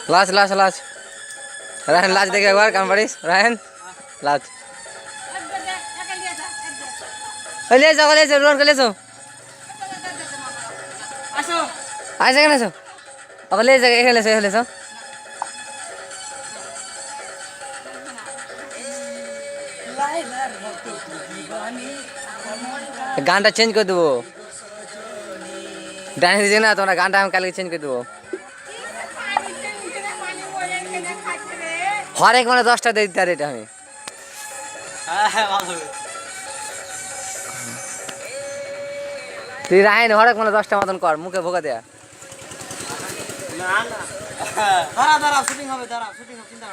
लाज लाज लाज रायन लाज देखे एक बार काम पड़ीस रायन लाज ले जाओ रोड के ले जाओ आइसे के ना अब ले जाओ एखे ले जाओ गानটা চেঞ্জ করে দেবো ডান্স দিছে না তোমরা গানটা আমি কালকে চেঞ্জ করে দেবো হরেক মানে 10টা দিয়ে দিতে এটা আমি তুই রায়ন হরেক মানে 10টা মতন কর মুখে ভোকা দেয়া না না দাঁড়া শুটিং হবে চিন্তা